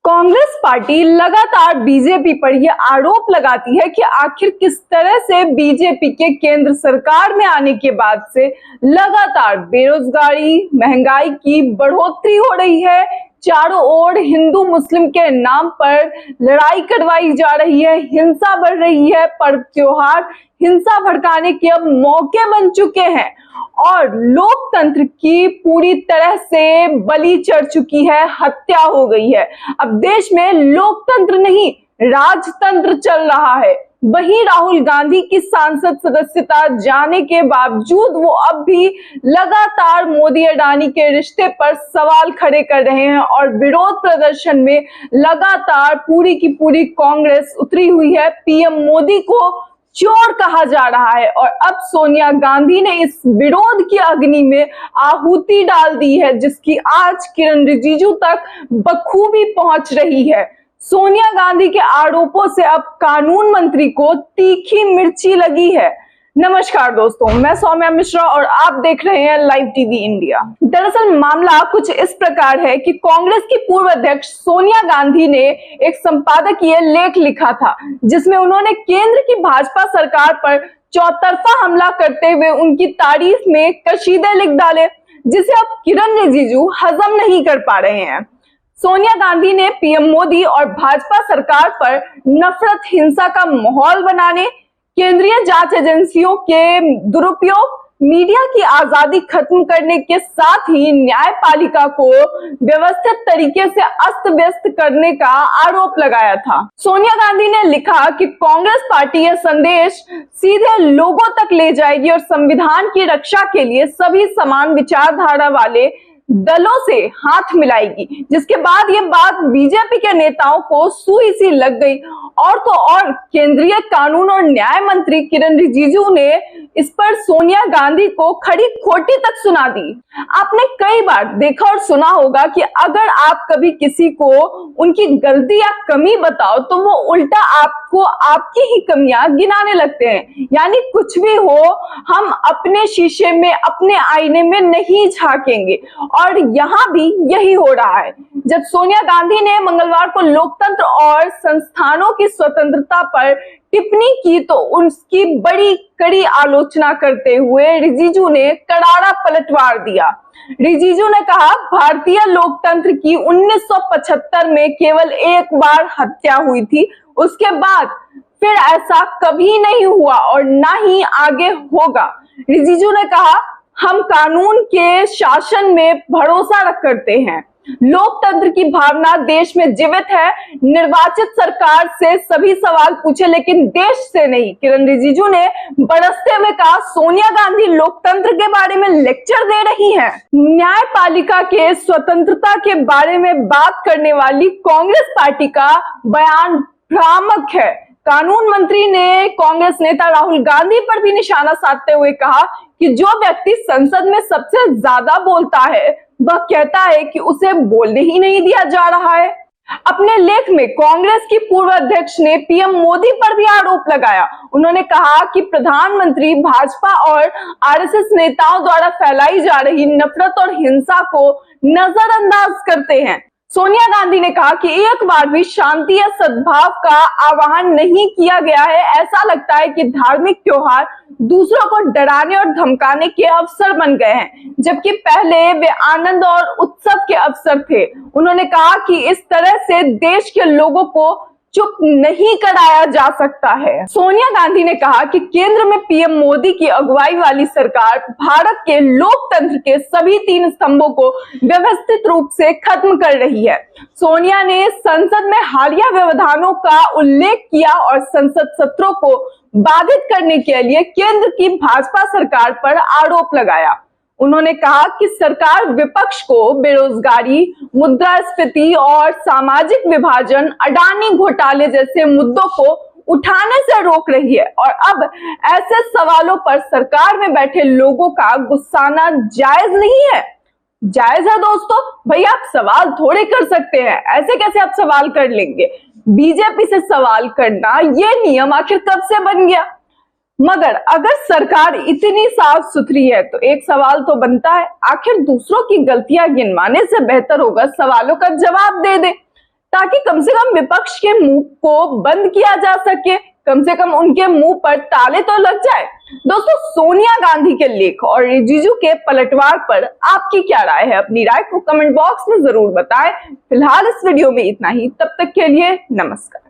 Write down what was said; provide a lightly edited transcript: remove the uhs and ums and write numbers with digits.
Congress party लगातार BJP पर यह आरोप लगाती है कि आखिर किस तरह से बीजेपी के केंद्र सरकार में आने के बाद से लगातार बेरोजगारी, महंगाई की बढ़ोतरी हो रही है। चारों ओर हिंदू मुस्लिम के नाम पर लड़ाई करवाई जा रही है, हिंसा बढ़ रही है, पर्व त्योहार हिंसा भड़काने के अब मौके बन चुके हैं और लोकतंत्र की पूरी तरह से बलि चढ़ चुकी है, हत्या हो गई है। अब देश में लोकतंत्र नहीं, राजतंत्र चल रहा है। वहीं राहुल गांधी की सांसद सदस्यता जाने के बावजूद वो अब भी लगातार मोदी अडानी के रिश्ते पर सवाल खड़े कर रहे हैं और विरोध प्रदर्शन में लगातार पूरी की पूरी कांग्रेस उतरी हुई है। पीएम मोदी को चोर कहा जा रहा है और अब सोनिया गांधी ने इस विरोध की अग्नि में आहुति डाल दी है, जिसकी आज किरण रिजिजू तक बखूबी पहुंच रही है। सोनिया गांधी के आरोपों से अब कानून मंत्री को तीखी मिर्ची लगी है। नमस्कार दोस्तों, मैं सौम्या मिश्रा और आप देख रहे हैं लाइव टीवी इंडिया। दरअसल मामला कुछ इस प्रकार है कि कांग्रेस की पूर्व अध्यक्ष सोनिया गांधी ने एक संपादकीय लेख लिखा था, जिसमें उन्होंने केंद्र की भाजपा सरकार पर चौतरफा हमला करते हुए उनकी तारीफ में कशीदे लिख डाले, जिसे अब किरण रिजिजू हजम नहीं कर पा रहे हैं। सोनिया गांधी ने पीएम मोदी और भाजपा सरकार पर नफरत, हिंसा का माहौल बनाने, केंद्रीय जांच एजेंसियों के दुरुपयोग, मीडिया की आजादी खत्म करने के साथ ही न्यायपालिका को व्यवस्थित तरीके से अस्त व्यस्त करने का आरोप लगाया था। सोनिया गांधी ने लिखा कि कांग्रेस पार्टी यह संदेश सीधे लोगों तक ले जाएगी और संविधान की रक्षा के लिए सभी समान विचारधारा वाले दलों से हाथ मिलाएगी, जिसके बाद ये बात बीजेपी के नेताओं को सुई सी लग गई और तो और केंद्रीय कानून और न्याय मंत्री किरण रिजिजू ने इस पर सोनिया गांधी को खड़ी खोटी तक सुना दी। आपने कई बार देखा और सुना होगा कि अगर आप कभी किसी को उनकी गलती या कमी बताओ तो वो उल्टा आपको आपकी ही कमियां गिनाने लगते हैं। यानी कुछ भी हो, हम अपने शीशे में, अपने आईने में नहीं झांकेंगे और यहाँ भी यही हो रहा है। जब सोनिया गांधी ने मंगलवार को लोकतंत्र और संस्थानों की स्वतंत्रता पर टिप्पणी की तो उसकी बड़ी कड़ी आलोचना करते हुए रिजिजू ने करारा पलटवार दिया। रिजिजू ने कहा, भारतीय लोकतंत्र की 1975 में केवल एक बार हत्या हुई थी, उसके बाद फिर ऐसा कभी नहीं हुआ और ना ही आगे होगा। रिजिजू ने कहा, हम कानून के शासन में भरोसा करते हैं, लोकतंत्र की भावना देश में जीवित है। निर्वाचित सरकार से सभी सवाल पूछे लेकिन देश से नहीं। किरण रिजिजू ने बरसते हुए कहा, सोनिया गांधी लोकतंत्र के बारे में लेक्चर दे रही हैं। न्यायपालिका के स्वतंत्रता के बारे में बात करने वाली कांग्रेस पार्टी का बयान भ्रामक है। कानून मंत्री ने कांग्रेस नेता राहुल गांधी पर भी निशाना साधते हुए कहा कि जो व्यक्ति संसद में सबसे ज्यादा बोलता है वह कहता है कि उसे बोलने ही नहीं दिया जा रहा है। अपने लेख में कांग्रेस की पूर्व अध्यक्ष ने पीएम मोदी पर भी आरोप लगाया। उन्होंने कहा कि प्रधानमंत्री भाजपा और आरएसएस नेताओं द्वारा फैलाई जा रही नफरत और हिंसा को नजरअंदाज करते हैं। सोनिया गांधी ने कहा कि एक बार भी शांति या सद्भाव का आह्वान नहीं किया गया है। ऐसा लगता है कि धार्मिक त्योहार दूसरों को डराने और धमकाने के अवसर बन गए हैं, जबकि पहले वे आनंद और उत्सव के अवसर थे। उन्होंने कहा कि इस तरह से देश के लोगों को चुप नहीं कराया जा सकता है। सोनिया गांधी ने कहा कि केंद्र में पीएम मोदी की अगुवाई वाली सरकार भारत के लोकतंत्र के सभी 3 स्तंभों को व्यवस्थित रूप से खत्म कर रही है। सोनिया ने संसद में हालिया व्यवधानों का उल्लेख किया और संसद सत्रों को बाधित करने के लिए केंद्र की भाजपा सरकार पर आरोप लगाया। उन्होंने कहा कि सरकार विपक्ष को बेरोजगारी, मुद्रास्फीति और सामाजिक विभाजन, अडानी घोटाले जैसे मुद्दों को उठाने से रोक रही है और अब ऐसे सवालों पर सरकार में बैठे लोगों का गुस्साना जायज नहीं है। जायज है दोस्तों, भाई आप सवाल थोड़े कर सकते हैं, ऐसे कैसे आप सवाल कर लेंगे? बीजेपी से सवाल करना ये नियम आखिर कब से बन गया? मगर अगर सरकार इतनी साफ सुथरी है तो एक सवाल तो बनता है, आखिर दूसरों की गलतियां गिनवाने से बेहतर होगा सवालों का जवाब दे दे, ताकि कम से कम विपक्ष के मुंह को बंद किया जा सके, कम से कम उनके मुंह पर ताले तो लग जाए। दोस्तों, सोनिया गांधी के लेख और रिजिजू के पलटवार पर आपकी क्या राय है? अपनी राय को कमेंट बॉक्स में जरूर बताएं। फिलहाल इस वीडियो में इतना ही, तब तक के लिए नमस्कार।